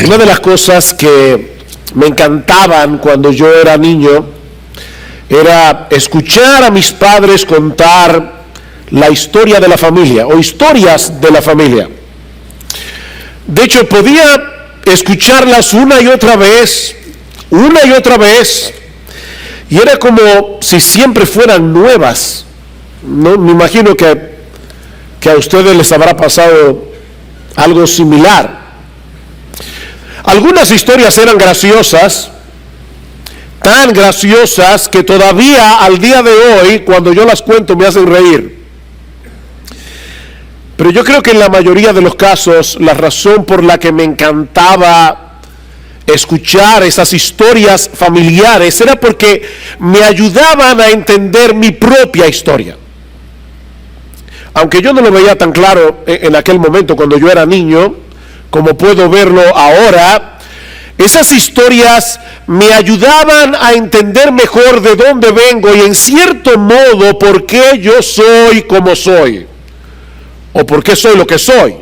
Una de las cosas que me encantaban cuando yo era niño era escuchar a mis padres contar la historia de la familia o historias de la familia. De hecho, podía escucharlas una y otra vez, y era como si siempre fueran nuevas. No, me imagino que a ustedes les habrá pasado algo similar. Algunas historias eran graciosas, tan graciosas que todavía al día de hoy, cuando yo las cuento, me hacen reír. Pero yo creo que en la mayoría de los casos, la razón por la que me encantaba escuchar esas historias familiares era porque me ayudaban a entender mi propia historia. Aunque yo no lo veía tan claro en aquel momento cuando yo era niño, como puedo verlo ahora, esas historias me ayudaban a entender mejor de dónde vengo y en cierto modo por qué yo soy como soy, o por qué soy lo que soy.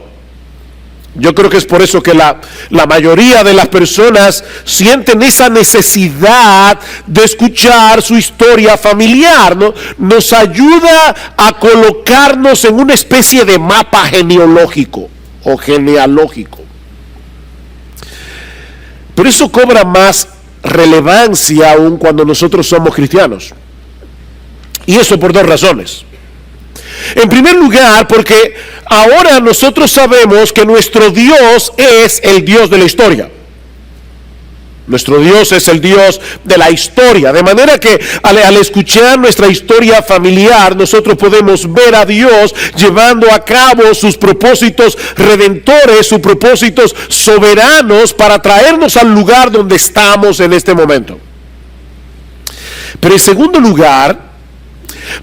Yo creo que es por eso que la mayoría de las personas sienten esa necesidad de escuchar su historia familiar, ¿no? Nos ayuda a colocarnos en una especie de mapa genealógico o genealógico. Pero eso cobra más relevancia aún cuando nosotros somos cristianos. Y eso por dos razones. En primer lugar, porque ahora nosotros sabemos que nuestro Dios es el Dios de la historia. Nuestro Dios es el Dios de la historia, de manera que al escuchar nuestra historia familiar, nosotros podemos ver a Dios llevando a cabo sus propósitos redentores, sus propósitos soberanos para traernos al lugar donde estamos en este momento. Pero en segundo lugar,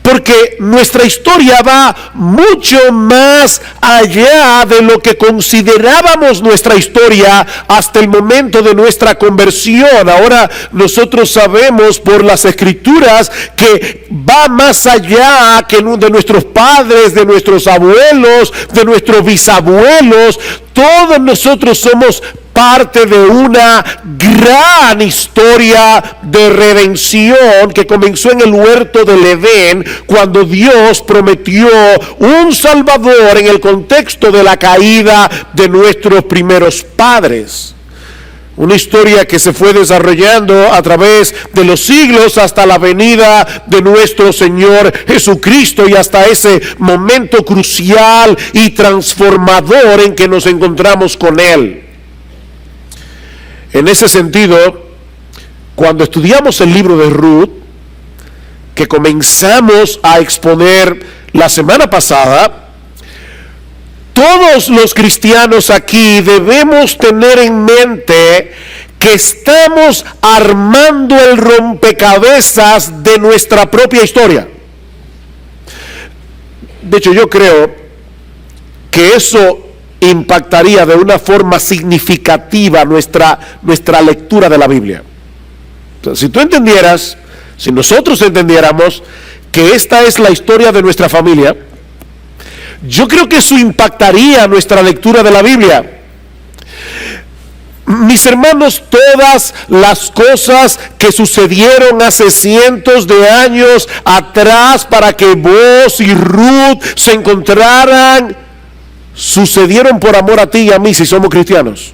porque nuestra historia va mucho más allá de lo que considerábamos nuestra historia hasta el momento de nuestra conversión. Ahora nosotros sabemos por las Escrituras que va más allá que de nuestros padres, de nuestros abuelos, de nuestros bisabuelos. Todos nosotros somos parte de una gran historia de redención que comenzó en el huerto del Edén, cuando Dios prometió un Salvador en el contexto de la caída de nuestros primeros padres. Una historia que se fue desarrollando a través de los siglos hasta la venida de nuestro Señor Jesucristo y hasta ese momento crucial y transformador en que nos encontramos con Él. En ese sentido, cuando estudiamos el libro de Ruth, que comenzamos a exponer la semana pasada, todos los cristianos aquí debemos tener en mente que estamos armando el rompecabezas de nuestra propia historia. De hecho, yo creo que eso impactaría de una forma significativa nuestra lectura de la Biblia. Entonces, si tú entendieras, si nosotros entendiéramos que esta es la historia de nuestra familia, yo creo que eso impactaría nuestra lectura de la Biblia. Mis hermanos, todas las cosas que sucedieron hace cientos de años atrás para que vos y Ruth se encontraran, sucedieron por amor a ti y a mí si somos cristianos.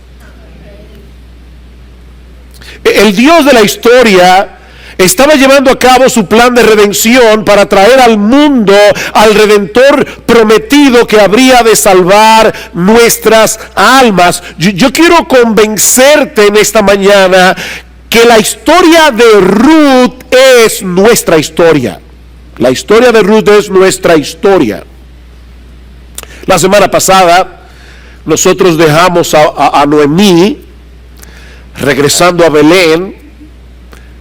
El Dios de la historia estaba llevando a cabo su plan de redención para traer al mundo al Redentor prometido que habría de salvar nuestras almas. Yo quiero convencerte en esta mañana que la historia de Ruth es nuestra historia. La historia de Ruth es nuestra historia. La semana pasada nosotros dejamos a Noemí regresando a Belén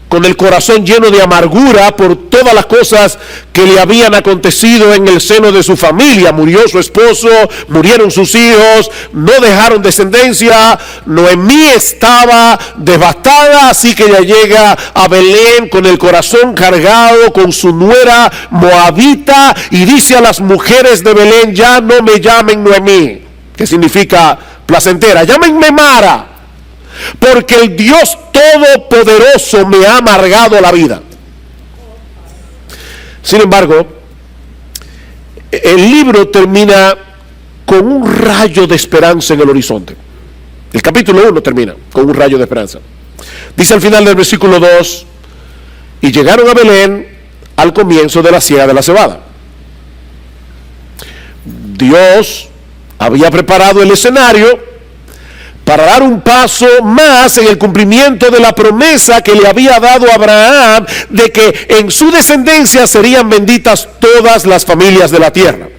con el corazón lleno de amargura por todas las cosas que le habían acontecido en el seno de su familia. Murió su esposo, murieron sus hijos, no dejaron descendencia. Noemí estaba devastada, así que ella llega a Belén con el corazón cargado, con su nuera moabita, y dice a las mujeres de Belén: ya no me llamen Noemí, que significa placentera, llámenme Mara, porque el Dios Todopoderoso me ha amargado la vida. Sin embargo, el libro termina con un rayo de esperanza en el horizonte. El capítulo 1 termina con un rayo de esperanza. Dice al final del versículo 2, y llegaron a Belén al comienzo de la siega de la cebada. Dios había preparado el escenario para dar un paso más en el cumplimiento de la promesa que le había dado a Abraham de que en su descendencia serían benditas todas las familias de la tierra.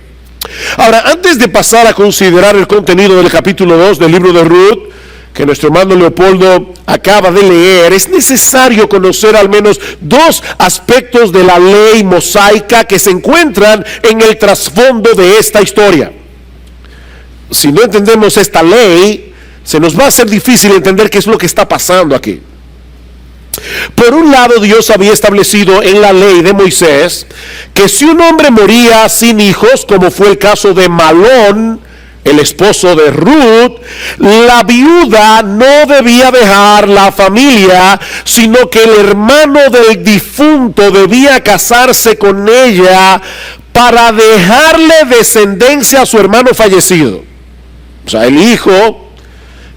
Ahora, antes de pasar a considerar el contenido del capítulo 2 del libro de Ruth, que nuestro hermano Leopoldo acaba de leer, es necesario conocer al menos dos aspectos de la ley mosaica que se encuentran en el trasfondo de esta historia. Si no entendemos esta ley, se nos va a hacer difícil entender qué es lo que está pasando aquí. Por un lado, Dios había establecido en la ley de Moisés que si un hombre moría sin hijos, como fue el caso de Malón, el esposo de Ruth, la viuda no debía dejar la familia, sino que el hermano del difunto debía casarse con ella para dejarle descendencia a su hermano fallecido. O sea, el hijo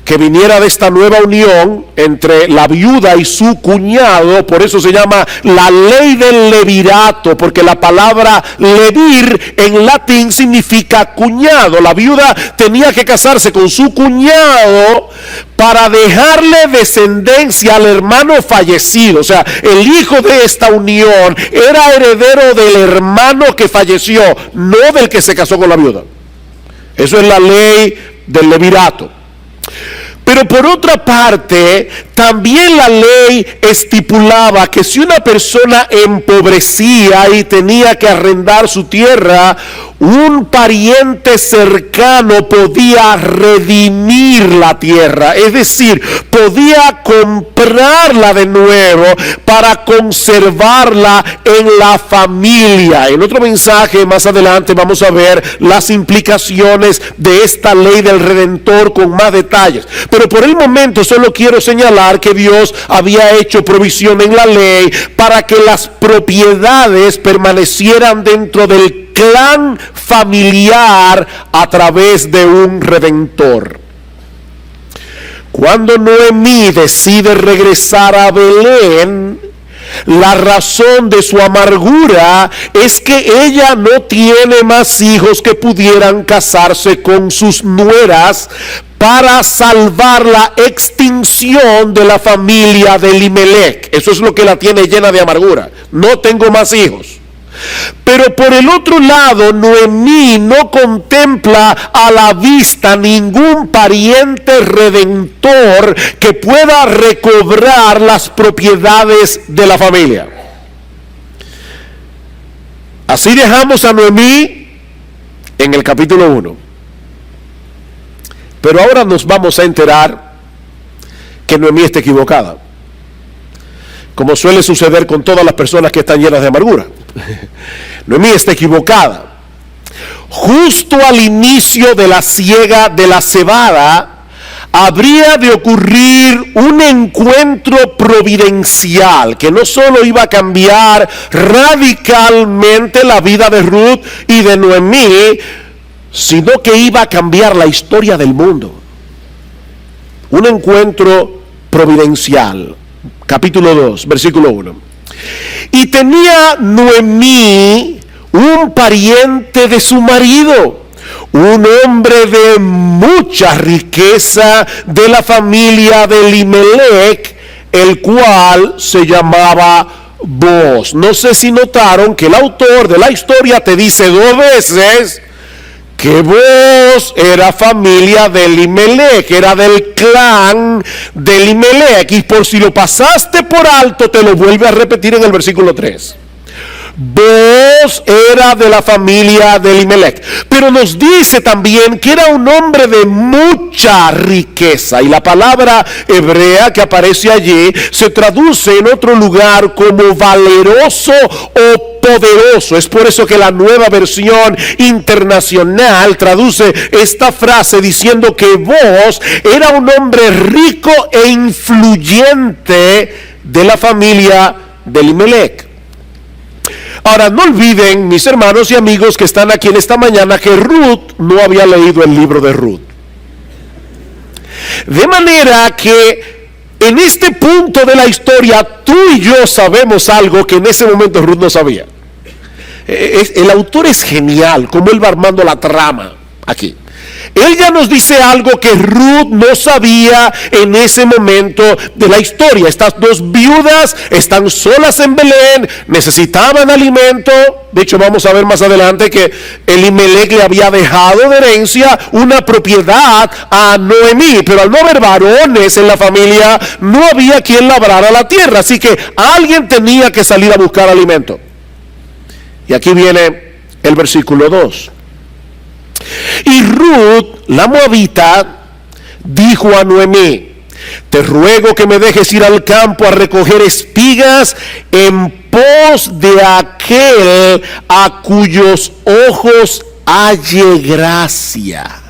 que viniera de esta nueva unión entre la viuda y su cuñado, por eso se llama la ley del levirato, porque la palabra levir en latín significa cuñado. La viuda tenía que casarse con su cuñado para dejarle descendencia al hermano fallecido. O sea, el hijo de esta unión era heredero del hermano que falleció, no del que se casó con la viuda. Eso es la ley del levirato. Pero por otra parte, también la ley estipulaba que si una persona empobrecía y tenía que arrendar su tierra, un pariente cercano podía redimir la tierra, es decir, podía comprarla de nuevo para conservarla en la familia. En otro mensaje más adelante vamos a ver las implicaciones de esta ley del Redentor con más detalles. Pero por el momento solo quiero señalar que Dios había hecho provisión en la ley para que las propiedades permanecieran dentro del clan familiar a través de un redentor. Cuando Noemí decide regresar a Belén, la razón de su amargura es que ella no tiene más hijos que pudieran casarse con sus nueras para salvar la extinción de la familia de Elimelech. Eso es lo que la tiene llena de amargura. No tengo más hijos. Pero por el otro lado, Noemí no contempla a la vista ningún pariente redentor que pueda recobrar las propiedades de la familia. Así dejamos a Noemí en el capítulo 1. Pero ahora nos vamos a enterar que Noemí está equivocada, como suele suceder con todas las personas que están llenas de amargura. Noemí está equivocada. Justo al inicio de la siega de la cebada, habría de ocurrir un encuentro providencial que no solo iba a cambiar radicalmente la vida de Ruth y de Noemí, sino que iba a cambiar la historia del mundo. Un encuentro providencial. Capítulo 2, versículo 1. Y tenía Noemí un pariente de su marido, un hombre de mucha riqueza de la familia de Elimelech, el cual se llamaba Booz. No sé si notaron que el autor de la historia te dice dos veces que Booz era familia de Elimelech, era del clan de Elimelech, y por si lo pasaste por alto te lo vuelve a repetir en el versículo 3. Booz era de la familia de Elimelech, pero nos dice también que era un hombre de mucha riqueza, y la palabra hebrea que aparece allí se traduce en otro lugar como valeroso o poderoso. Es por eso que la Nueva Versión Internacional traduce esta frase diciendo que Booz era un hombre rico e influyente de la familia de Elimelech. Ahora, no olviden, mis hermanos y amigos que están aquí en esta mañana, que Ruth no había leído el libro de Ruth. De manera que en este punto de la historia, tú y yo sabemos algo que en ese momento Ruth no sabía. El autor es genial, como él va armando la trama aquí. Él ya nos dice algo que Ruth no sabía en ese momento de la historia. Estas dos viudas están solas en Belén, necesitaban alimento. De hecho, vamos a ver más adelante que Elimelech le había dejado de herencia una propiedad a Noemí, pero al no haber varones en la familia, no había quien labrara la tierra, así que alguien tenía que salir a buscar alimento. Y aquí viene el versículo 2. Y Ruth, la moabita, dijo a Noemí: te ruego que me dejes ir al campo a recoger espigas en pos de aquel a cuyos ojos halle gracia.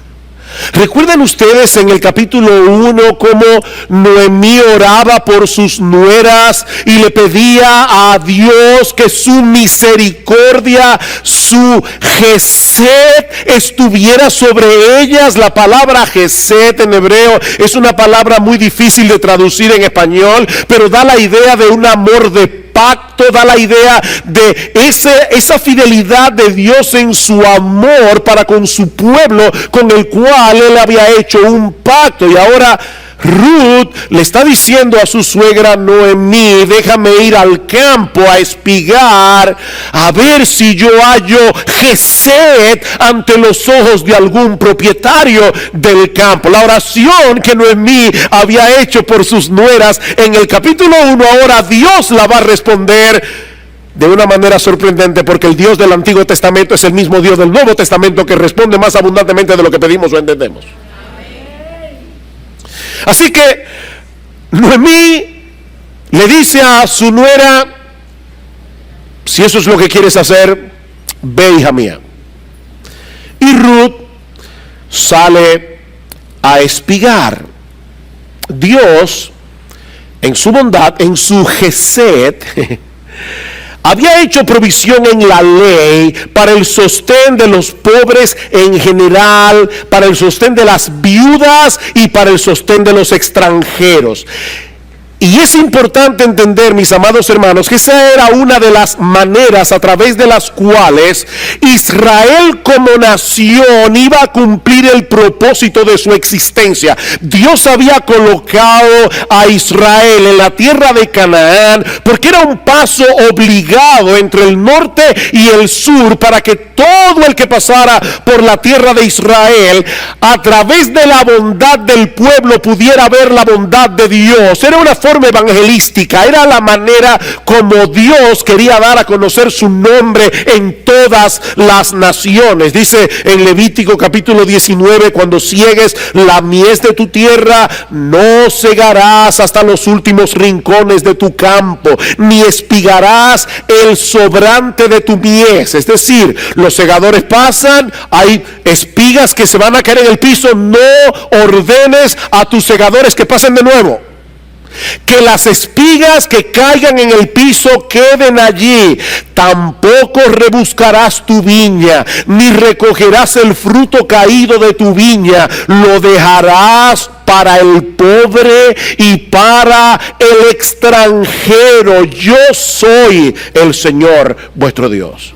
¿Recuerdan ustedes en el capítulo 1 cómo Noemí oraba por sus nueras y le pedía a Dios que su misericordia, su Gesed estuviera sobre ellas? La palabra Gesed en hebreo es una palabra muy difícil de traducir en español, pero da la idea de un amor de pacto, da la idea de esa fidelidad de Dios en su amor para con su pueblo, con el cual él había hecho un pacto. Y ahora Ruth le está diciendo a su suegra Noemí: déjame ir al campo a espigar, a ver si yo hallo Gesed ante los ojos de algún propietario del campo. La oración que Noemí había hecho por sus nueras en el capítulo 1, ahora Dios la va a responder de una manera sorprendente, porque el Dios del Antiguo Testamento es el mismo Dios del Nuevo Testamento, que responde más abundantemente de lo que pedimos o entendemos. Así que Noemí le dice a su nuera: si eso es lo que quieres hacer, ve, hija mía. Y Ruth sale a espigar. Dios, en su bondad, en su Gesed, había hecho provisión en la ley para el sostén de los pobres en general, para el sostén de las viudas y para el sostén de los extranjeros. Y es importante entender, mis amados hermanos, que esa era una de las maneras a través de las cuales Israel como nación iba a cumplir el propósito de su existencia. Dios había colocado a Israel en la tierra de Canaán porque era un paso obligado entre el norte y el sur, para que todo el que pasara por la tierra de Israel, a través de la bondad del pueblo, pudiera ver la bondad de Dios. Era una forma evangelística, era la manera como Dios quería dar a conocer su nombre en todas las naciones. Dice en Levítico capítulo 19: cuando ciegues la mies de tu tierra, no segarás hasta los últimos rincones de tu campo, ni espigarás el sobrante de tu mies. Es decir, los segadores pasan, hay espigas que se van a caer en el piso, no ordenes a tus segadores que pasen de nuevo. Que las espigas que caigan en el piso queden allí. Tampoco rebuscarás tu viña, ni recogerás el fruto caído de tu viña. Lo dejarás para el pobre y para el extranjero. Yo soy el Señor vuestro Dios.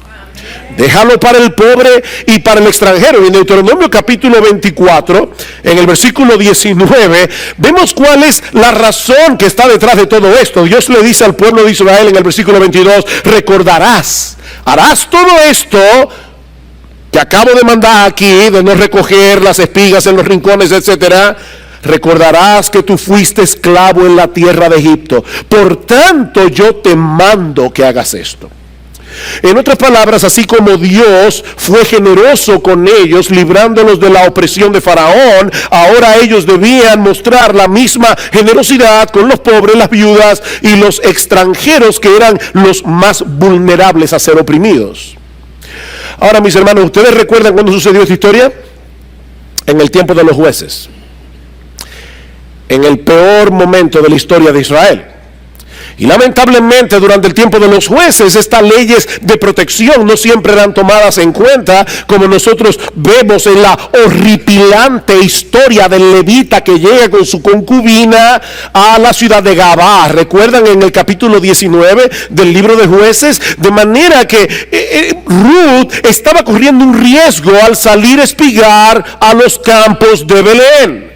Déjalo para el pobre y para el extranjero. Y en Deuteronomio capítulo 24, en el versículo 19, vemos cuál es la razón que está detrás de todo esto. Dios le dice al pueblo de Israel en el versículo 22: recordarás, harás todo esto que acabo de mandar aquí, de no recoger las espigas en los rincones, etcétera. Recordarás que tú fuiste esclavo en la tierra de Egipto. Por tanto, yo te mando que hagas esto. En otras palabras, así como Dios fue generoso con ellos, librándolos de la opresión de Faraón, ahora ellos debían mostrar la misma generosidad con los pobres, las viudas y los extranjeros, que eran los más vulnerables a ser oprimidos. Ahora, mis hermanos, ¿ustedes recuerdan cuándo sucedió esta historia? En el tiempo de los jueces, en el peor momento de la historia de Israel. Y lamentablemente durante el tiempo de los jueces, estas leyes de protección no siempre eran tomadas en cuenta, como nosotros vemos en la horripilante historia del levita que llega con su concubina a la ciudad de Gabá. ¿Recuerdan en el capítulo 19 del libro de Jueces? De manera que Ruth estaba corriendo un riesgo al salir a espigar a los campos de Belén,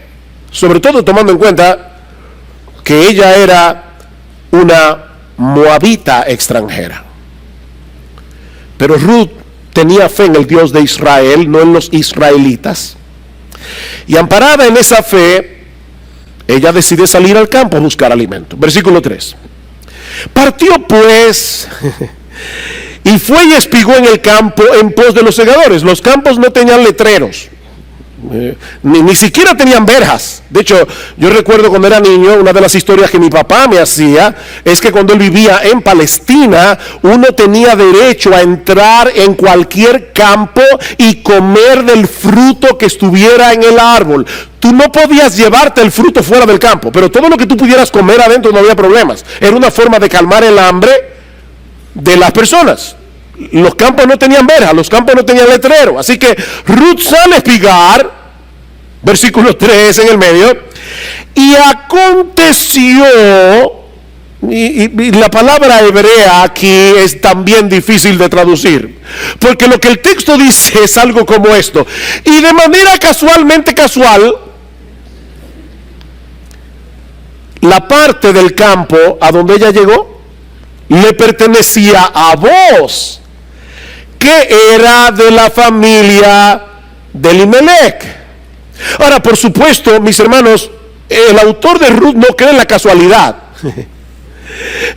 sobre todo tomando en cuenta que ella era una moabita extranjera. Pero Ruth tenía fe en el Dios de Israel, no en los israelitas. Y amparada en esa fe, ella decide salir al campo a buscar alimento. Versículo 3. Partió pues y fue y espigó en el campo en pos de los segadores. Los campos no tenían letreros. Ni siquiera tenían verjas. De hecho, yo recuerdo cuando era niño, una de las historias que mi papá me hacía es que cuando él vivía en Palestina, uno tenía derecho a entrar en cualquier campo y comer del fruto que estuviera en el árbol. Tú no podías llevarte el fruto fuera del campo, pero todo lo que tú pudieras comer adentro no había problemas. Era una forma de calmar el hambre de las personas. Los campos no tenían verja, los campos no tenían letrero. Así que Ruth sale a espigar, versículo 3 en el medio, y aconteció, y la palabra hebrea aquí es también difícil de traducir, porque lo que el texto dice es algo como esto: y de manera casual, la parte del campo a donde ella llegó le pertenecía a Booz, que era de la familia de Elimelech. Ahora, por supuesto, mis hermanos, el autor de Ruth no cree en la casualidad.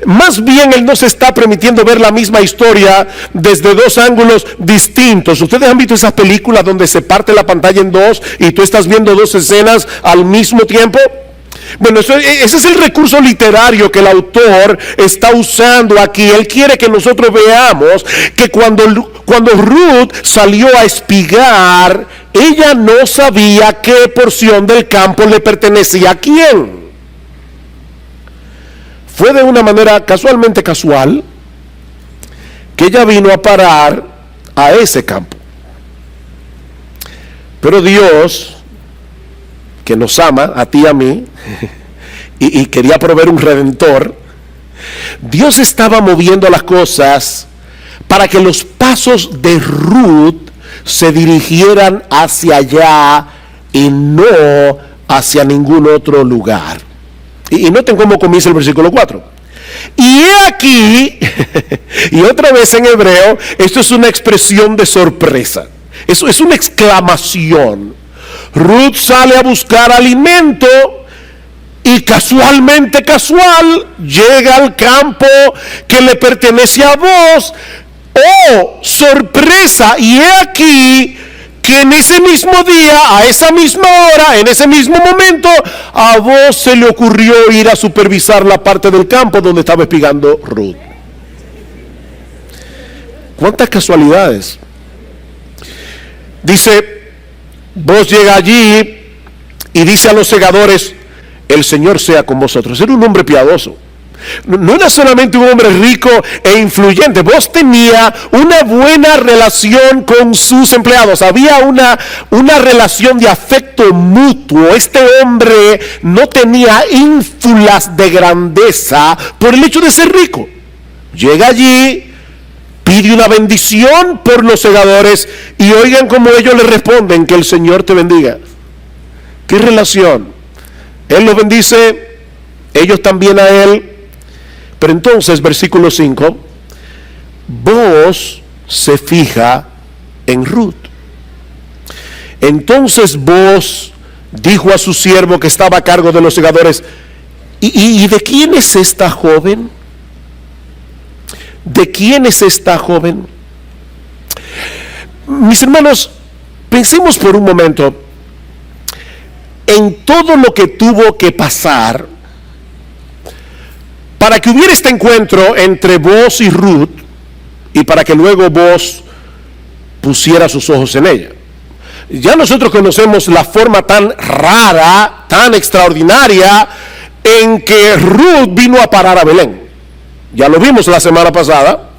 Más bien, él nos está permitiendo ver la misma historia desde dos ángulos distintos. Ustedes han visto esas películas donde se parte la pantalla en dos y tú estás viendo dos escenas al mismo tiempo. Bueno, ese es el recurso literario que el autor está usando aquí. Él quiere que nosotros veamos que cuando Ruth salió a espigar, ella no sabía qué porción del campo le pertenecía a quién. Fue de una manera casualmente casual que ella vino a parar a ese campo. Pero Dios, que nos ama a ti y a mí, y quería proveer un redentor, Dios estaba moviendo las cosas para que los pasos de Ruth se dirigieran hacia allá y no hacia ningún otro lugar. Y noten cómo comienza el versículo 4. Y he aquí, y otra vez en hebreo, esto es una expresión de sorpresa. Eso es una exclamación. Ruth sale a buscar alimento y casualmente llega al campo que le pertenece a Booz. ¡Oh, sorpresa! Y he aquí que en ese mismo día, a esa misma hora, en ese mismo momento, a Booz se le ocurrió ir a supervisar la parte del campo donde estaba espigando Ruth. ¿Cuántas casualidades? Dice, Booz llega allí y dice a los segadores: el Señor sea con vosotros. Era un hombre piadoso. No era solamente un hombre rico e influyente. Booz tenía una buena relación con sus empleados. Había una relación de afecto mutuo. Este hombre no tenía ínfulas de grandeza por el hecho de ser rico. Llega allí, pide una bendición por los segadores, y oigan cómo ellos le responden: que el Señor te bendiga. ¿Qué relación? Él los bendice, ellos también a él. Pero entonces, versículo 5, Booz se fija en Ruth. Entonces Booz dijo a su siervo que estaba a cargo de los segadores: ¿Y de quién es esta joven? ¿de quién es esta joven? Mis hermanos, pensemos por un momento en todo lo que tuvo que pasar para que hubiera este encuentro entre Booz y Ruth y para que luego Booz pusiera sus ojos en ella. Ya nosotros conocemos la forma tan rara, tan extraordinaria en que Ruth vino a parar a Belén. Ya lo vimos la semana pasada.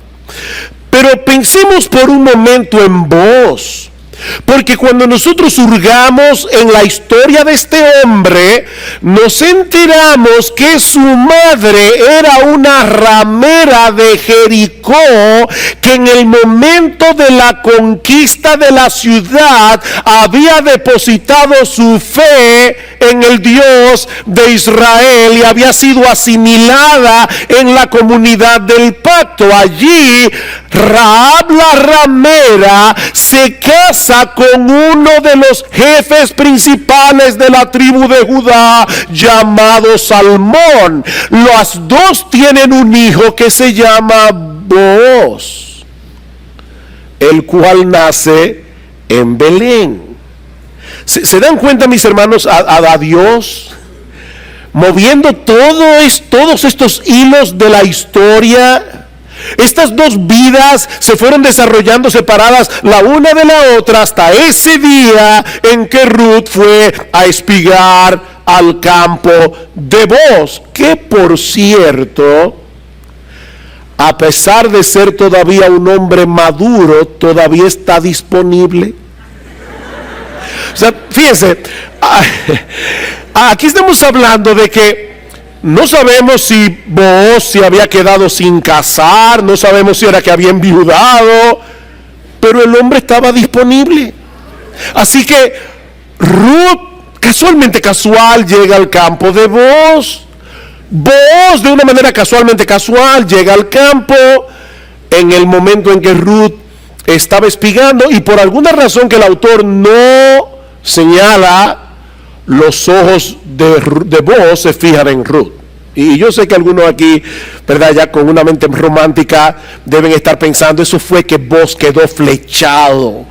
Pero pensemos por un momento en Booz. Porque cuando nosotros hurgamos en la historia de este hombre, nos enteramos que su madre era una ramera de Jericó, que en el momento de la conquista de la ciudad había depositado su fe en el Dios de Israel y había sido asimilada en la comunidad del pacto. Allí Rahab la ramera se casa con uno de los jefes principales de la tribu de Judá, llamado Salmón. Las dos tienen un hijo que se llama Booz, el cual nace en Belén. ¿Se dan cuenta, mis hermanos, a Dios moviendo todos estos hilos de la historia? Estas dos vidas se fueron desarrollando separadas la una de la otra hasta ese día en que Ruth fue a espigar al campo de Booz, que por cierto, a pesar de ser todavía un hombre maduro, todavía está disponible. O sea, fíjense, aquí estamos hablando de que no sabemos si Booz se había quedado sin casar, no sabemos si era que había enviudado, pero el hombre estaba disponible. Así que Ruth, casual, llega al campo de Booz. Booz, de una manera casual, llega al campo en el momento en que Ruth estaba espigando, y por alguna razón que el autor no señala, los ojos de Booz se fijan en Ruth. Y yo sé que algunos aquí, ¿verdad?, ya con una mente romántica deben estar pensando, eso fue que Booz quedó flechado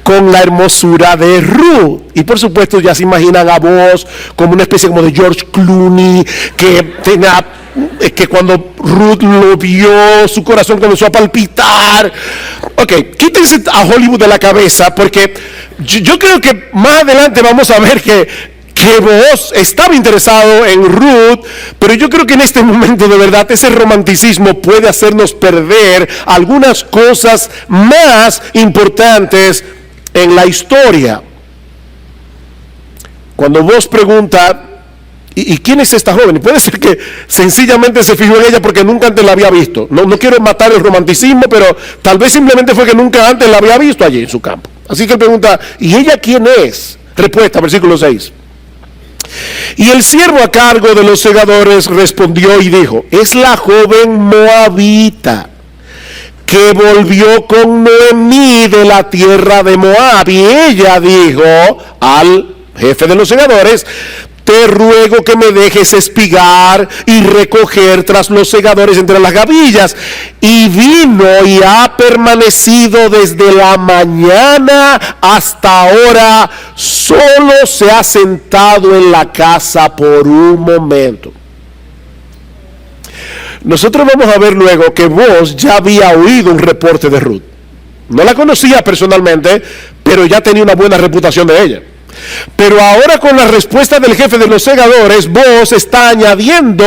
con la hermosura de Ruth. Y por supuesto ya se imaginan a Booz como una especie como de George Clooney, que cuando Ruth lo vio, su corazón comenzó a palpitar. Ok, quítense a Hollywood de la cabeza, porque yo creo que más adelante vamos a ver que Booz estaba interesado en Ruth, pero yo creo que en este momento de verdad ese romanticismo puede hacernos perder algunas cosas más importantes en la historia. Cuando Booz pregunta, ¿y quién es esta joven? Y puede ser que sencillamente se fijó en ella porque nunca antes la había visto. No quiero matar el romanticismo, pero tal vez simplemente fue que nunca antes la había visto allí en su campo. Así que él pregunta, ¿y ella quién es? Respuesta, versículo 6. Y el siervo a cargo de los segadores respondió y dijo, es la joven moabita que volvió con Noemí de la tierra de Moab. Y ella dijo al jefe de los segadores, te ruego que me dejes espigar y recoger tras los segadores entre las gavillas. Y vino y ha permanecido desde la mañana hasta ahora, solo se ha sentado en la casa por un momento. Nosotros vamos a ver luego que Booz ya había oído un reporte de Ruth. No la conocía personalmente, pero ya tenía una buena reputación de ella. Pero ahora, con la respuesta del jefe de los segadores, Booz está añadiendo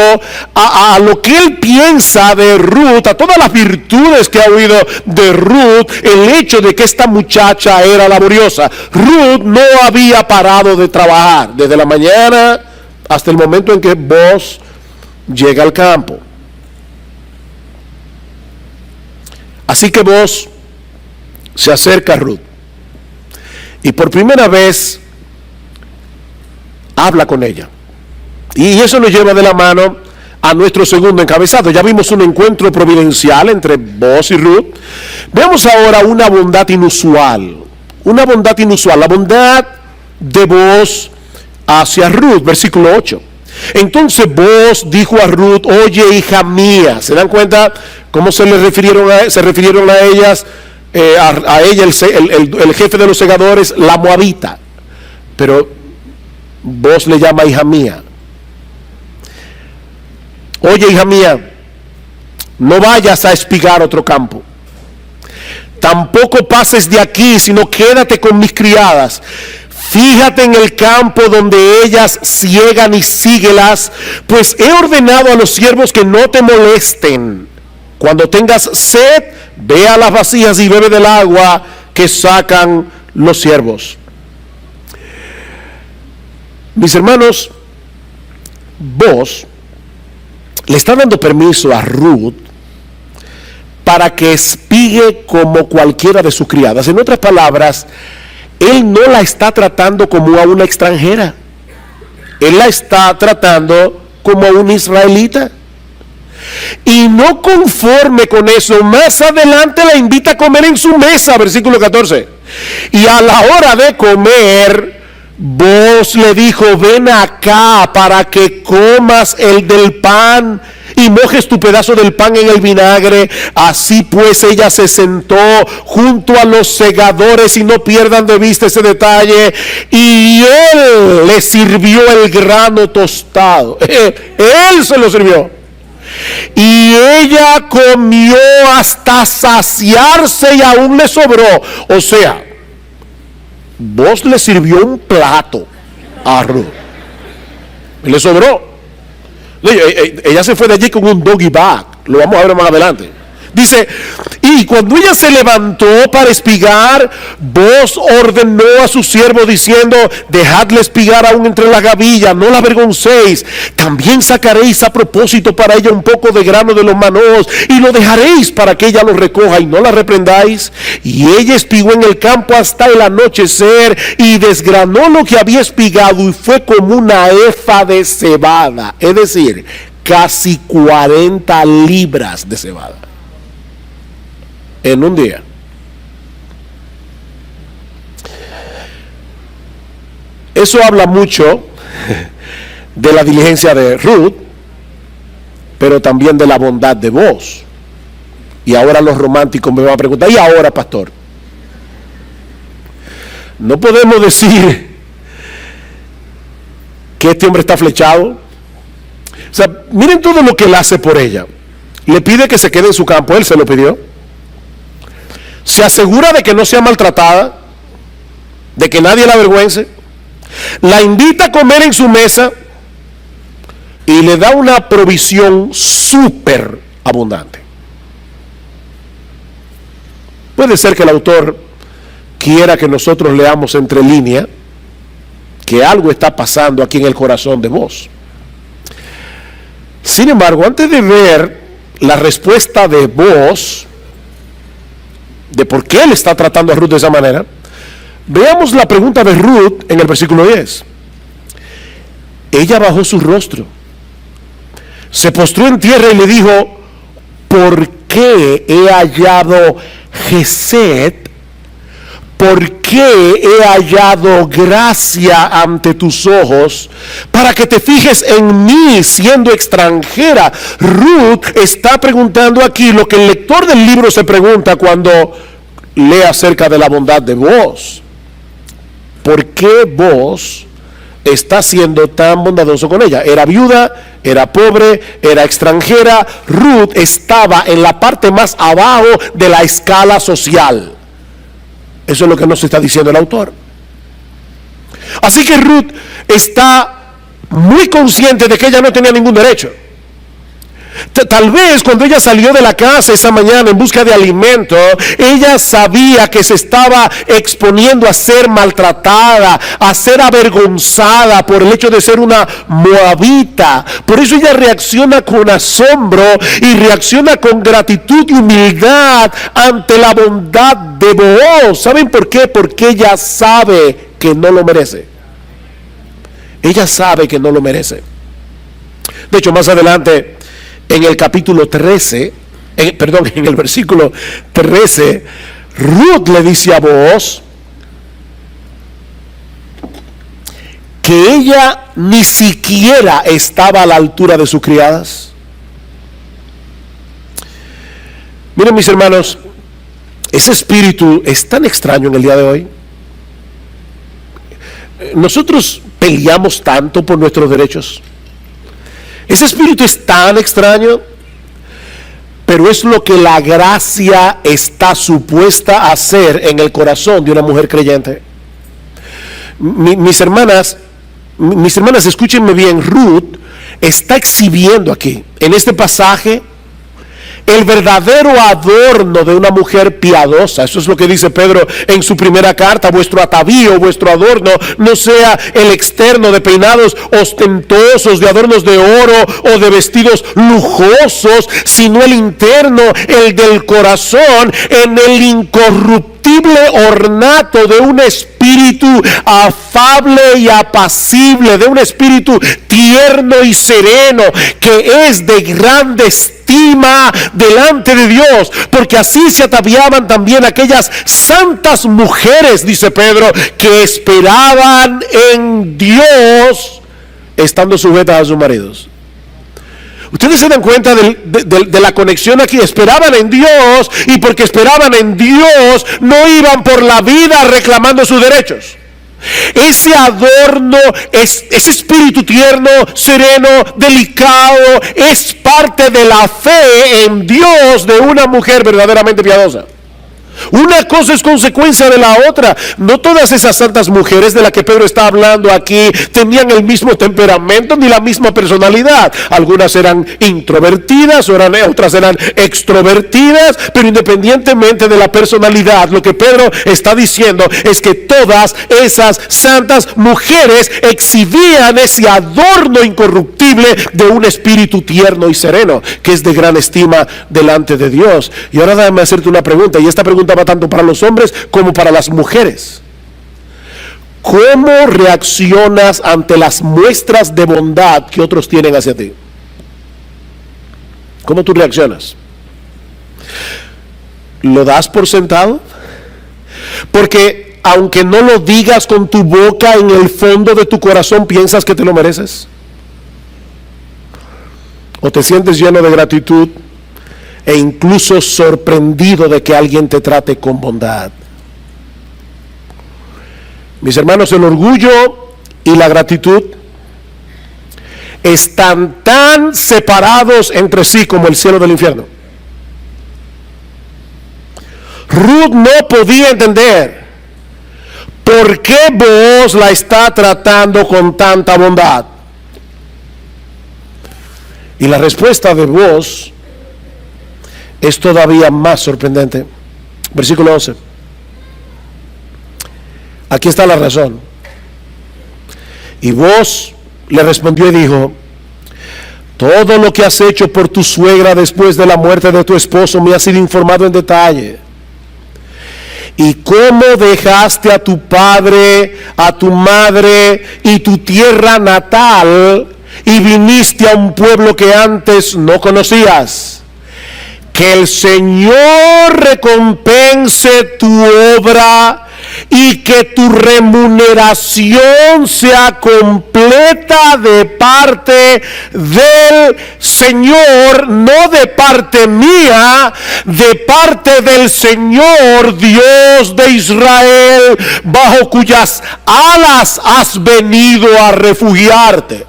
a lo que él piensa de Ruth, a todas las virtudes que ha oído de Ruth, el hecho de que esta muchacha era laboriosa. Ruth no había parado de trabajar desde la mañana hasta el momento en que Booz llega al campo. Así que Booz se acerca a Ruth y por primera vez habla con ella. Y eso nos lleva de la mano a nuestro segundo encabezado. Ya vimos un encuentro providencial entre Booz y Ruth. Veamos ahora una bondad inusual. Una bondad inusual. La bondad de Booz hacia Ruth. Versículo 8. Entonces Booz dijo a Ruth: oye, hija mía. ¿Se dan cuenta cómo se refirieron a ellas? A ella el jefe de los segadores, la moabita. Pero Booz le llama hija mía. Oye, hija mía, no vayas a espigar otro campo. Tampoco pases de aquí, sino quédate con mis criadas. Fíjate en el campo donde ellas ciegan y síguelas, pues he ordenado a los siervos que no te molesten. Cuando tengas sed, ve a las vasijas y bebe del agua que sacan los siervos. Mis hermanos, Booz le está dando permiso a Ruth para que espigue como cualquiera de sus criadas. En otras palabras, él no la está tratando como a una extranjera. Él la está tratando como a una israelita. Y no conforme con eso, más adelante la invita a comer en su mesa, versículo 14. Y a la hora de comer, Booz le dijo: ven acá para que comas el del pan y mojes tu pedazo del pan en el vinagre. Así pues ella se sentó junto a los segadores, y no pierdan de vista ese detalle, y él le sirvió el grano tostado. Él se lo sirvió. Y ella comió hasta saciarse y aún le sobró. O sea, Booz le sirvió un plato a Ruth. Le sobró. Ella se fue de allí con un doggy bag. Lo vamos a ver más adelante. Dice: y cuando ella se levantó para espigar, Booz ordenó a su siervo diciendo: dejadle espigar aún entre las gavillas, no la avergoncéis. También sacaréis a propósito para ella un poco de grano de los manoos, y lo dejaréis para que ella lo recoja, y no la reprendáis. Y ella espigó en el campo hasta el anochecer, y desgranó lo que había espigado, y fue como una efa de cebada, es decir, casi 40 libras de cebada en un día. Eso habla mucho de la diligencia de Ruth, pero también de la bondad de Booz. Y ahora los románticos me van a preguntar: ¿y ahora, pastor? No podemos decir que este hombre está flechado. O sea, miren todo lo que él hace por ella. Le pide que se quede en su campo, él se lo pidió. Se asegura de que no sea maltratada, de que nadie la avergüence. La invita a comer en su mesa y le da una provisión súper abundante. Puede ser que el autor quiera que nosotros leamos entre líneas que algo está pasando aquí en el corazón de Booz. Sin embargo, antes de ver la respuesta de Booz, de por qué él está tratando a Ruth de esa manera, veamos la pregunta de Ruth en el versículo 10. Ella bajó su rostro, se postró en tierra y le dijo: ¿por qué he hallado gesed? ¿Por qué he hallado gracia ante tus ojos para que te fijes en mí siendo extranjera? Ruth está preguntando aquí lo que el lector del libro se pregunta cuando lee acerca de la bondad de Booz. ¿Por qué Booz está siendo tan bondadoso con ella? Era viuda, era pobre, era extranjera. Ruth estaba en la parte más abajo de la escala social. Eso es lo que nos está diciendo el autor. Así que Ruth está muy consciente de que ella no tenía ningún derecho. Tal vez cuando ella salió de la casa esa mañana en busca de alimento, ella sabía que se estaba exponiendo a ser maltratada, a ser avergonzada por el hecho de ser una moabita. Por eso ella reacciona con asombro y reacciona con gratitud y humildad ante la bondad de Booz. ¿Saben por qué? Porque ella sabe que no lo merece. Ella sabe que no lo merece. De hecho, más adelante, en el capítulo 13, en el versículo 13, Ruth le dice a Booz que ella ni siquiera estaba a la altura de sus criadas? Miren, mis hermanos, ese espíritu es tan extraño en el día de hoy. Nosotros peleamos tanto por nuestros derechos. Ese espíritu es tan extraño, pero es lo que la gracia está supuesta a hacer en el corazón de una mujer creyente. Mis hermanas, escúchenme bien. Ruth está exhibiendo aquí, en este pasaje, el verdadero adorno de una mujer piadosa. Eso es lo que dice Pedro en su primera carta: vuestro atavío, vuestro adorno, no sea el externo de peinados ostentosos, de adornos de oro o de vestidos lujosos, sino el interno, el del corazón, en el incorruptible ornato de un espíritu afable y apacible, de un espíritu tierno y sereno, que es de grande estima delante de Dios, porque así se ataviaban también aquellas santas mujeres, dice Pedro, que esperaban en Dios, estando sujetas a sus maridos. Ustedes se dan cuenta de la conexión aquí. Esperaban en Dios, y porque esperaban en Dios no iban por la vida reclamando sus derechos. Ese adorno, ese espíritu tierno, sereno, delicado, es parte de la fe en Dios de una mujer verdaderamente piadosa. Una cosa es consecuencia de la otra. No todas esas santas mujeres de las que Pedro está hablando aquí tenían el mismo temperamento ni la misma personalidad. Algunas eran introvertidas, otras eran extrovertidas, pero independientemente de la personalidad, lo que Pedro está diciendo es que todas esas santas mujeres exhibían ese adorno incorruptible de un espíritu tierno y sereno, que es de gran estima delante de Dios. Y ahora déjame hacerte una pregunta, y esta pregunta va tanto para los hombres como para las mujeres. ¿Cómo reaccionas ante las muestras de bondad que otros tienen hacia ti? ¿Cómo tú reaccionas? ¿Lo das por sentado? Porque aunque no lo digas con tu boca, en el fondo de tu corazón piensas que te lo mereces. ¿O te sientes lleno de gratitud e incluso sorprendido de que alguien te trate con bondad? Mis hermanos, el orgullo y la gratitud están tan separados entre sí como el cielo del infierno. Ruth no podía entender por qué Booz la está tratando con tanta bondad. Y la respuesta de Booz es todavía más sorprendente. Versículo 11. Aquí está la razón. Y Booz le respondió y dijo: todo lo que has hecho por tu suegra después de la muerte de tu esposo me ha sido informado en detalle. Y cómo dejaste a tu padre, a tu madre y tu tierra natal, y viniste a un pueblo que antes no conocías. Que el Señor recompense tu obra y que tu remuneración sea completa de parte del Señor, no de parte mía, de parte del Señor Dios de Israel, bajo cuyas alas has venido a refugiarte.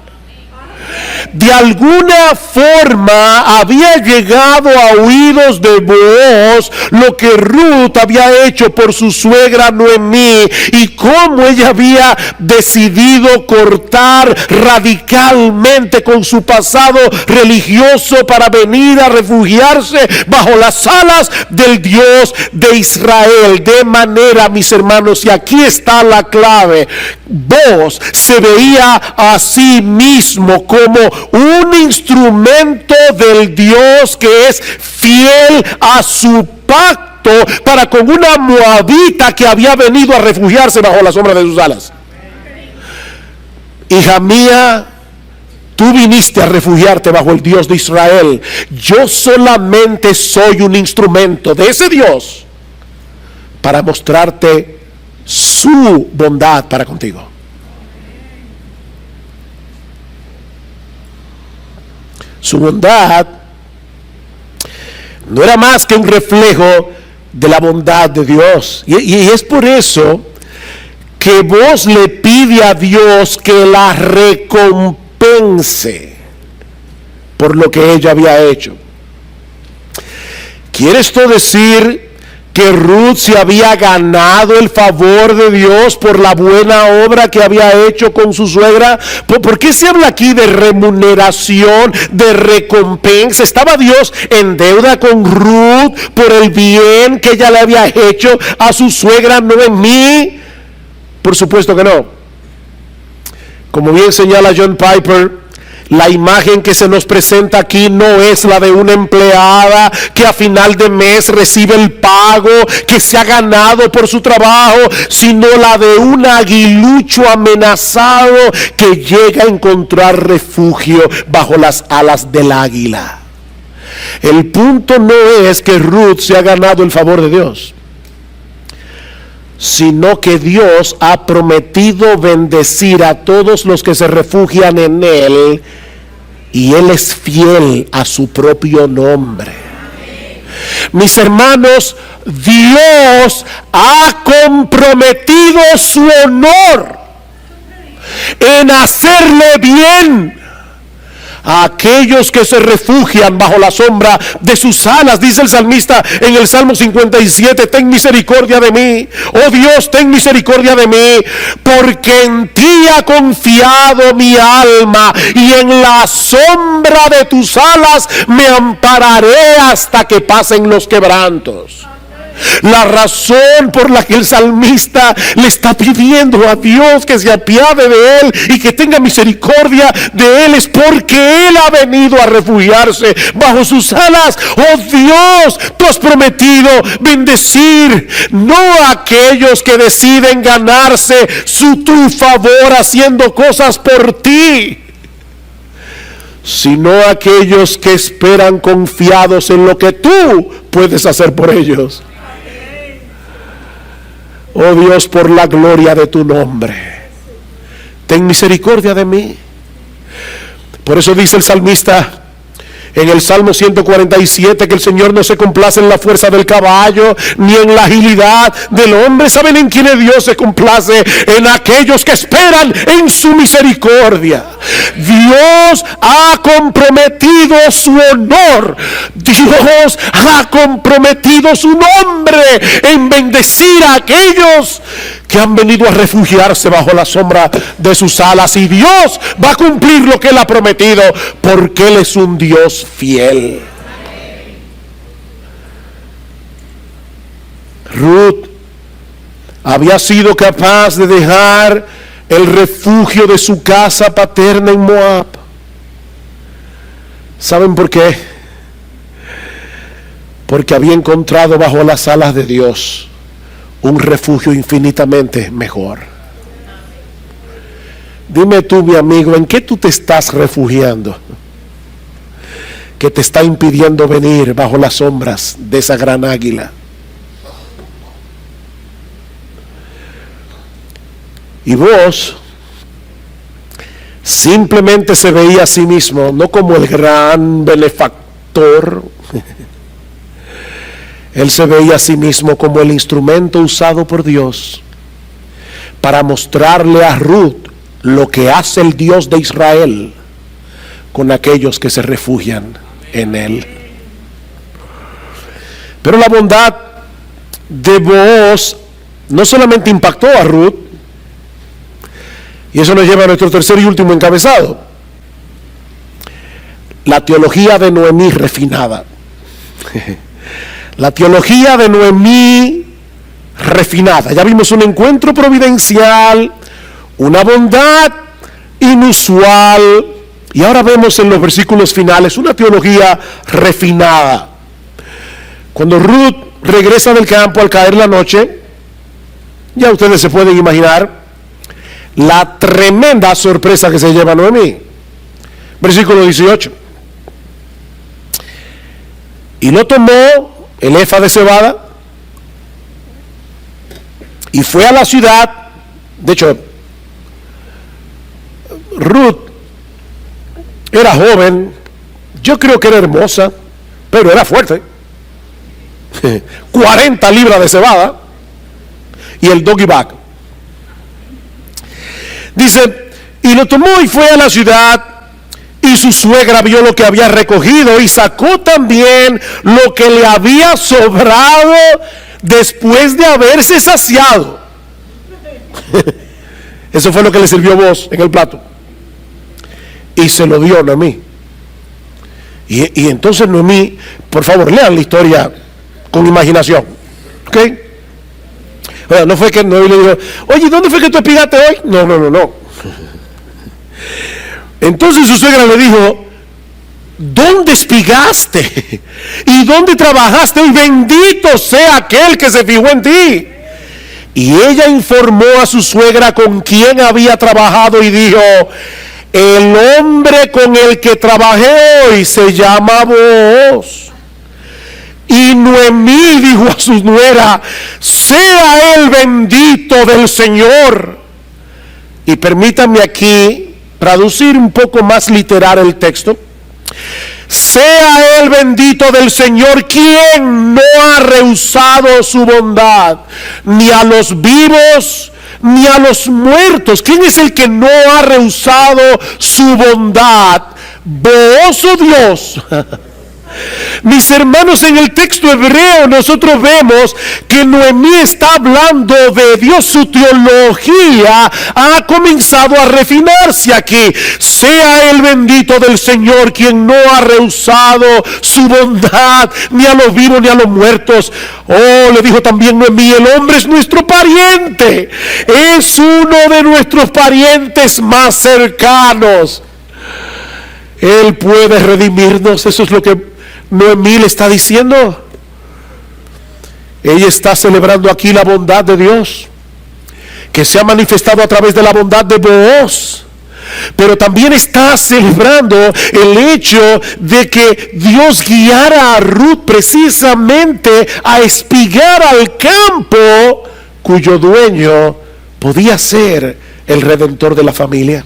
De alguna forma había llegado a oídos de Booz lo que Ruth había hecho por su suegra Noemí, y cómo ella había decidido cortar radicalmente con su pasado religioso para venir a refugiarse bajo las alas del Dios de Israel. De manera, mis hermanos, y aquí está la clave, Booz se veía a sí mismo como un instrumento del Dios que es fiel a su pacto para con una moabita que había venido a refugiarse bajo la sombra de sus alas. Hija mía, tú viniste a refugiarte bajo el Dios de Israel. Yo solamente soy un instrumento de ese Dios para mostrarte su bondad para contigo. Su bondad no era más que un reflejo de la bondad de Dios. Y es por eso que Booz le pide a Dios que la recompense por lo que ella había hecho. ¿Quiere esto decir que Ruth se había ganado el favor de Dios por la buena obra que había hecho con su suegra? ¿Por qué se habla aquí de remuneración, de recompensa? ¿Estaba Dios en deuda con Ruth por el bien que ella le había hecho a su suegra Noemí? Por supuesto que no. Como bien señala John Piper, la imagen que se nos presenta aquí no es la de una empleada que a final de mes recibe el pago que se ha ganado por su trabajo, sino la de un aguilucho amenazado que llega a encontrar refugio bajo las alas del águila. El punto no es que Ruth se ha ganado el favor de Dios, sino que Dios ha prometido bendecir a todos los que se refugian en Él, y Él es fiel a su propio nombre. Mis hermanos, Dios ha comprometido su honor en hacerle bien a aquellos que se refugian bajo la sombra de sus alas. Dice el salmista en el Salmo 57: ten misericordia de mí, oh Dios, ten misericordia de mí, porque en ti ha confiado mi alma, y en la sombra de tus alas me ampararé hasta que pasen los quebrantos. La razón por la que el salmista le está pidiendo a Dios que se apiade de él y que tenga misericordia de él es porque él ha venido a refugiarse bajo sus alas. Oh Dios, tú has prometido bendecir no a aquellos que deciden ganarse tu favor haciendo cosas por ti, sino a aquellos que esperan confiados en lo que tú puedes hacer por ellos. Oh Dios, por la gloria de tu nombre, ten misericordia de mí. Por eso dice el salmista en el Salmo 147 que el Señor no se complace en la fuerza del caballo ni en la agilidad del hombre. ¿Saben en quién Dios se complace? En aquellos que esperan en su misericordia. Dios ha comprometido su honor, Dios ha comprometido su nombre en bendecir a aquellos que han venido a refugiarse bajo la sombra de sus alas, y Dios va a cumplir lo que Él ha prometido, porque Él es un Dios fiel. Ruth había sido capaz de dejar el refugio de su casa paterna en Moab. ¿Saben por qué? Porque había encontrado bajo las alas de Dios un refugio infinitamente mejor. Dime tú, mi amigo, ¿en qué tú te estás refugiando que te está impidiendo venir bajo las sombras de esa gran águila? Y vos simplemente se veía a sí mismo no como el gran benefactor. Él se veía a sí mismo como el instrumento usado por Dios para mostrarle a Ruth lo que hace el Dios de Israel con aquellos que se refugian en Él. Pero la bondad de Booz no solamente impactó a Ruth, y eso nos lleva a nuestro tercer y último encabezado: la teología de Noemí refinada. La teología de Noemí refinada. Ya vimos un encuentro providencial, una bondad inusual, y ahora vemos en los versículos finales una teología refinada. Cuando Ruth regresa del campo al caer la noche, ya ustedes se pueden imaginar la tremenda sorpresa que se lleva Noemí. Versículo 18: y lo tomó el efa de cebada y fue a la ciudad. De hecho, Ruth era joven, Yo creo que era hermosa, pero era fuerte. 40 libras de cebada y el doggy bag. Dice, y lo tomó y fue a la ciudad, y su suegra vio lo que había recogido y sacó también lo que le había sobrado después de haberse saciado. Eso fue lo que le sirvió Booz en el plato. Y se lo dio a Noemí. Y entonces Noemí, por favor, lean la historia con imaginación. ¿Ok? Bueno, no fue que Noemí le dijo, oye, ¿dónde fue que tú espigaste hoy? No. Entonces su suegra le dijo, ¿dónde espigaste? ¿Y dónde trabajaste? Y bendito sea aquel que se fijó en ti. Y ella informó a su suegra con quién había trabajado y dijo, el hombre con el que trabajé hoy se llama Booz. Y Noemí dijo a su nuera, sea él bendito del Señor. Y permítanme aquí traducir un poco más literal el texto. Sea él bendito del Señor, quien no ha rehusado su bondad, ni a los vivos, ni a los muertos. ¿Quién es el que no ha rehusado su bondad? Booz, oh Dios. Mis hermanos, en el texto hebreo nosotros vemos que Noemí está hablando de Dios. Su teología ha comenzado a refinarse aquí. Sea el bendito del Señor, quien no ha rehusado su bondad, ni a los vivos ni a los muertos. Oh, le dijo también Noemí, el hombre es nuestro pariente, es uno de nuestros parientes más cercanos. Él puede redimirnos. Eso es lo que Noemí le está diciendo. Ella está celebrando aquí la bondad de Dios, que se ha manifestado a través de la bondad de Booz. Pero también está celebrando el hecho de que Dios guiara a Ruth precisamente a espigar al campo cuyo dueño podía ser el redentor de la familia.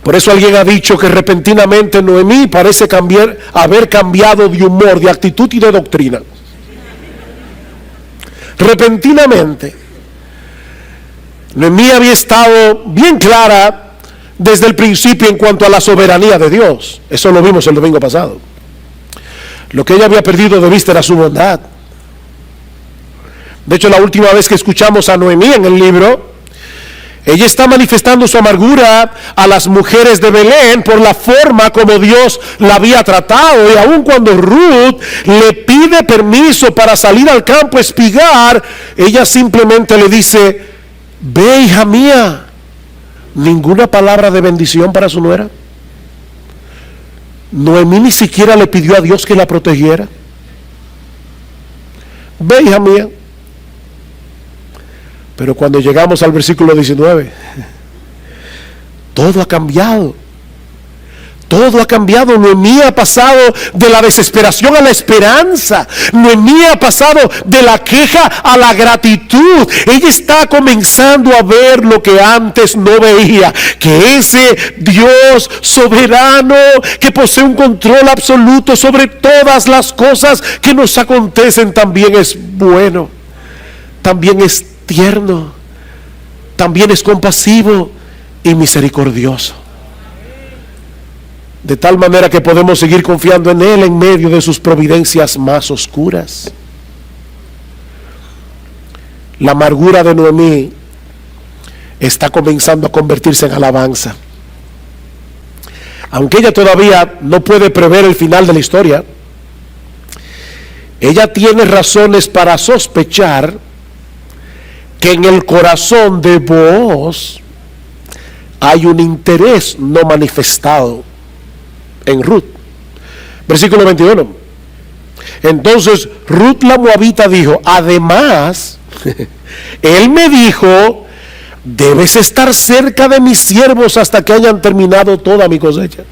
Por eso alguien ha dicho que repentinamente Noemí parece haber cambiado de humor, de actitud y de doctrina. Repentinamente. Noemí había estado bien clara desde el principio en cuanto a la soberanía de Dios. Eso lo vimos el domingo pasado. Lo que ella había perdido de vista era su bondad. De hecho, la última vez que escuchamos a Noemí en el libro, ella está manifestando su amargura a las mujeres de Belén por la forma como Dios la había tratado. Y aun cuando Ruth le pide permiso para salir al campo a espigar, ella simplemente le dice, ve, hija mía. Ninguna palabra de bendición para su nuera. Noemí ni siquiera le pidió a Dios que la protegiera. Ve, hija mía. Pero cuando llegamos al versículo 19, todo ha cambiado. Todo ha cambiado. Noemí ha pasado de la desesperación a la esperanza. Noemí ha pasado de la queja a la gratitud. Ella está comenzando a ver lo que antes no veía, que ese Dios soberano que posee un control absoluto sobre todas las cosas que nos acontecen también es bueno, también es tierno, también es compasivo y misericordioso. De tal manera que podemos seguir confiando en Él en medio de sus providencias más oscuras. La amargura de Noemí está comenzando a convertirse en alabanza. Aunque ella todavía no puede prever el final de la historia, ella tiene razones para sospechar que en el corazón de Booz hay un interés no manifestado en Ruth. Versículo 21. Entonces Ruth la moabita dijo, además, él me dijo, debes estar cerca de mis siervos hasta que hayan terminado toda mi cosecha.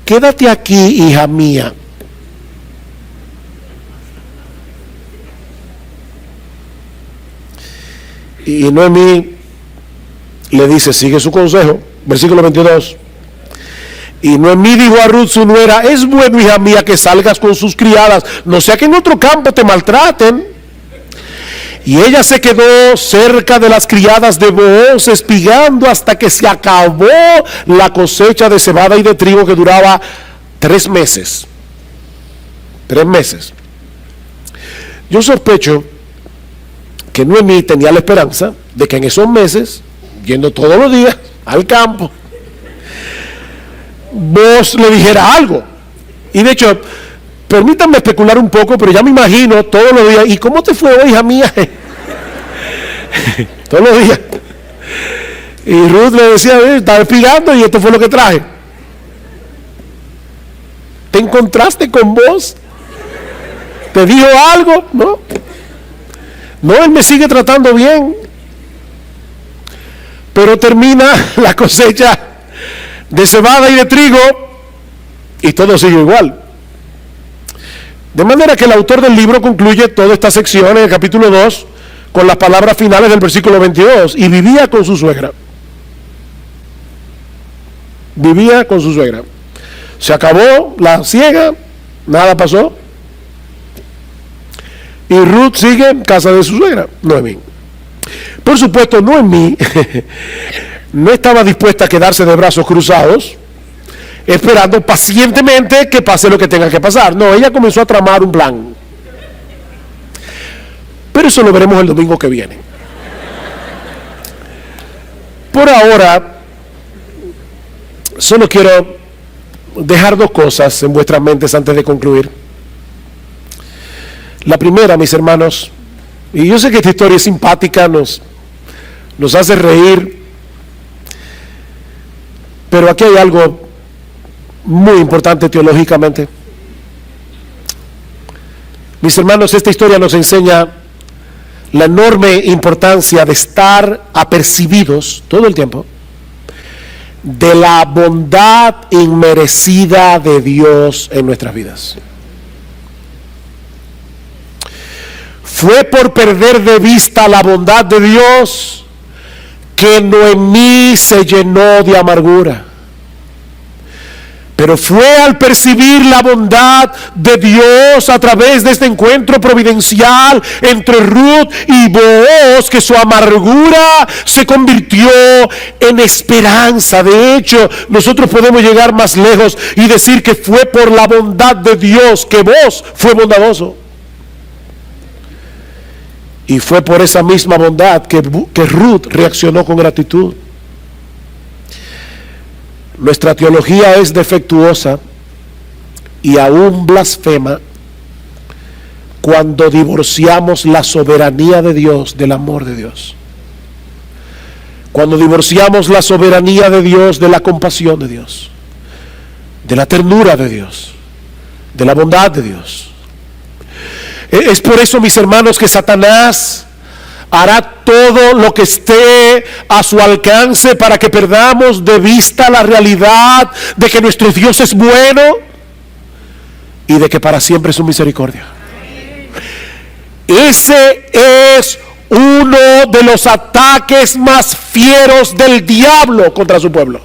Quédate aquí, hija mía. Y Noemí le dice, sigue su consejo. Versículo 22. Y Noemí dijo a Ruth su nuera: es bueno, hija mía, que salgas con sus criadas, no sea que en otro campo te maltraten. Y ella se quedó cerca de las criadas de Booz, espigando hasta que se acabó la cosecha de cebada y de trigo, que duraba 3 meses. 3 meses. Yo sospecho que Noemí tenía la esperanza de que en esos meses, yendo todos los días al campo, Booz le dijera algo. Y de hecho, permítanme especular un poco, pero ya me imagino todos los días: ¿y cómo te fue hoy, hija mía? Todos los días. Y Ruth le decía: estaba espigando y esto fue lo que traje. ¿Te encontraste con Booz? ¿Te dijo algo? No. No, él me sigue tratando bien. Pero termina la cosecha de cebada y de trigo y todo sigue igual. De manera que el autor del libro concluye toda esta sección en el capítulo 2 con las palabras finales del versículo 22: y vivía con su suegra. Vivía con su suegra. Se acabó la siega, nada pasó. Y Ruth sigue en casa de su suegra, Noemí. Por supuesto, Noemí no estaba dispuesta a quedarse de brazos cruzados, esperando pacientemente que pase lo que tenga que pasar. No, ella comenzó a tramar un plan. Pero eso lo veremos el domingo que viene. Por ahora, solo quiero dejar 2 cosas en vuestras mentes antes de concluir. La primera, mis hermanos, y yo sé que esta historia es simpática, nos hace reír, pero aquí hay algo muy importante teológicamente. Mis hermanos, esta historia nos enseña la enorme importancia de estar apercibidos todo el tiempo de la bondad inmerecida de Dios en nuestras vidas. Fue por perder de vista la bondad de Dios que Noemí se llenó de amargura. Pero fue al percibir la bondad de Dios a través de este encuentro providencial entre Ruth y Booz que su amargura se convirtió en esperanza. De hecho, nosotros podemos llegar más lejos y decir que fue por la bondad de Dios que Booz fue bondadoso. Y fue por esa misma bondad que Ruth reaccionó con gratitud. Nuestra teología es defectuosa y aún blasfema cuando divorciamos la soberanía de Dios del amor de Dios. Cuando divorciamos la soberanía de Dios de la compasión de Dios, de la ternura de Dios, de la bondad de Dios. Es por eso, mis hermanos, que Satanás hará todo lo que esté a su alcance para que perdamos de vista la realidad de que nuestro Dios es bueno y de que para siempre es su misericordia. Ese es uno de los ataques más fieros del diablo contra su pueblo: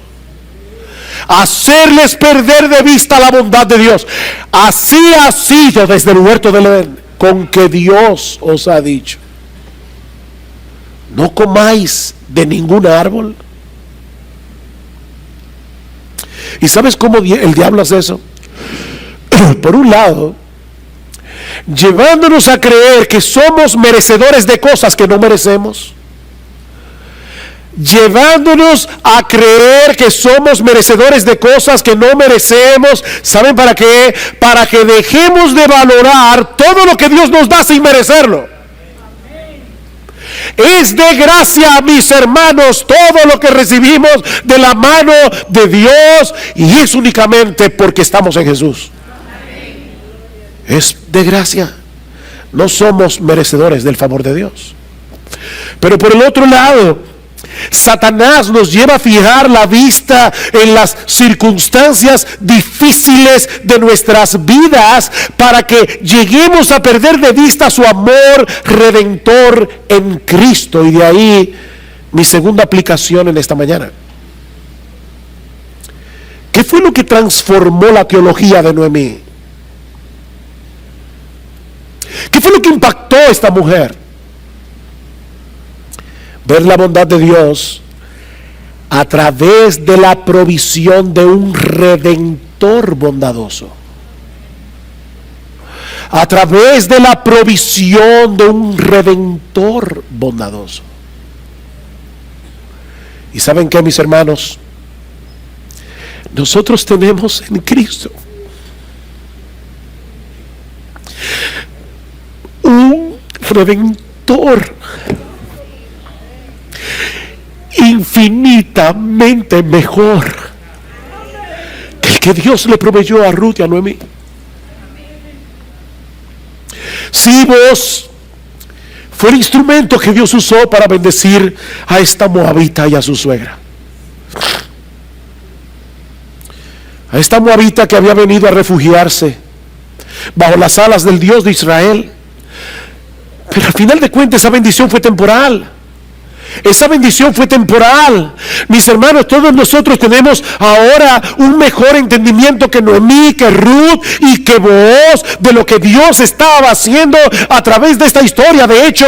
hacerles perder de vista la bondad de Dios. Así ha sido desde el huerto del Edén, con que Dios os ha dicho: no comáis de ningún árbol. ¿Y sabes cómo el diablo hace eso? Por un lado, llevándonos a creer que somos merecedores de cosas que no merecemos. Llevándonos a creer que somos merecedores de cosas que no merecemos. ¿Saben para qué? Para que dejemos de valorar todo lo que Dios nos da sin merecerlo. Es de gracia, mis hermanos, todo lo que recibimos de la mano de Dios, y es únicamente porque estamos en Jesús. Es de gracia. No somos merecedores del favor de Dios. Pero por el otro lado, Satanás nos lleva a fijar la vista en las circunstancias difíciles de nuestras vidas para que lleguemos a perder de vista su amor redentor en Cristo. Y de ahí mi segunda aplicación en esta mañana. ¿Qué fue lo que transformó la teología de Noemí? ¿Qué fue lo que impactó a esta mujer? Ver la bondad de Dios a través de la provisión de un redentor bondadoso. A través de la provisión de un redentor bondadoso. ¿Y saben qué, mis hermanos? Nosotros tenemos en Cristo un redentor infinitamente mejor que el que Dios le proveyó a Ruth y a Noemí. Si vos fue el instrumento que Dios usó para bendecir a esta moabita y a su suegra, a esta moabita que había venido a refugiarse bajo las alas del Dios de Israel. Pero al final de cuentas esa bendición fue temporal. Esa bendición fue temporal. Mis hermanos, todos nosotros tenemos ahora un mejor entendimiento que Noemí, que Ruth y que Booz de lo que Dios estaba haciendo a través de esta historia. De hecho,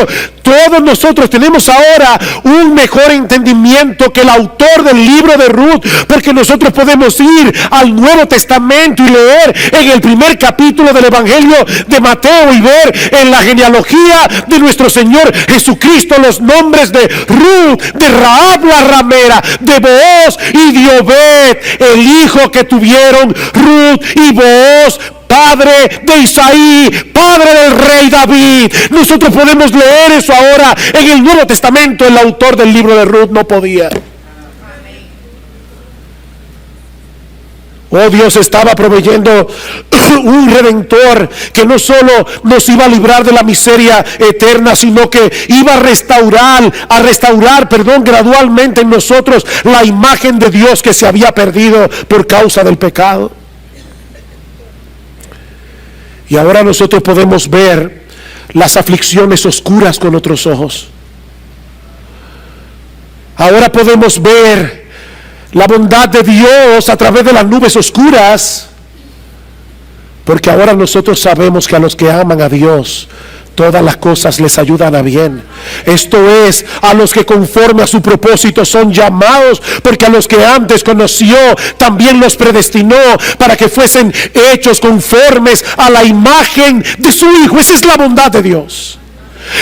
todos nosotros tenemos ahora un mejor entendimiento que el autor del libro de Ruth, porque nosotros podemos ir al Nuevo Testamento y leer en el primer capítulo del Evangelio de Mateo y ver en la genealogía de nuestro Señor Jesucristo los nombres de Ruth, de Rahab la ramera, de Booz y de Obed, el hijo que tuvieron Ruth y Booz, padre de Isaí, padre del rey David. Nosotros podemos leer eso ahora en el Nuevo Testamento. El autor del libro de Ruth no podía. Oh, Dios estaba proveyendo un redentor que no solo nos iba a librar de la miseria eterna, sino que iba a restaurar gradualmente en nosotros la imagen de Dios que se había perdido por causa del pecado. Y ahora nosotros podemos ver las aflicciones oscuras con otros ojos. Ahora podemos ver la bondad de Dios a través de las nubes oscuras, porque ahora nosotros sabemos que a los que aman a Dios todas las cosas les ayudan a bien. Esto es, a los que conforme a su propósito son llamados, porque a los que antes conoció también los predestinó para que fuesen hechos conformes a la imagen de su Hijo. Esa es la bondad de Dios.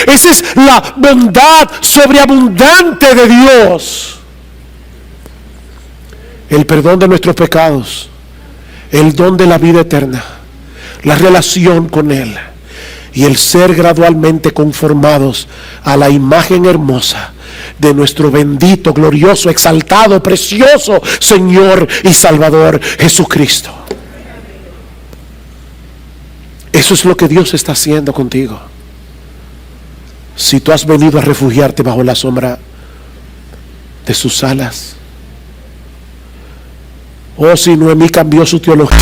Esa es la bondad sobreabundante de Dios. El perdón de nuestros pecados, el don de la vida eterna, la relación con Él y el ser gradualmente conformados a la imagen hermosa de nuestro bendito, glorioso, exaltado, precioso Señor y Salvador Jesucristo. Eso es lo que Dios está haciendo contigo. Si tú has venido a refugiarte bajo la sombra de sus alas. Oh, si Noemí cambió su teología.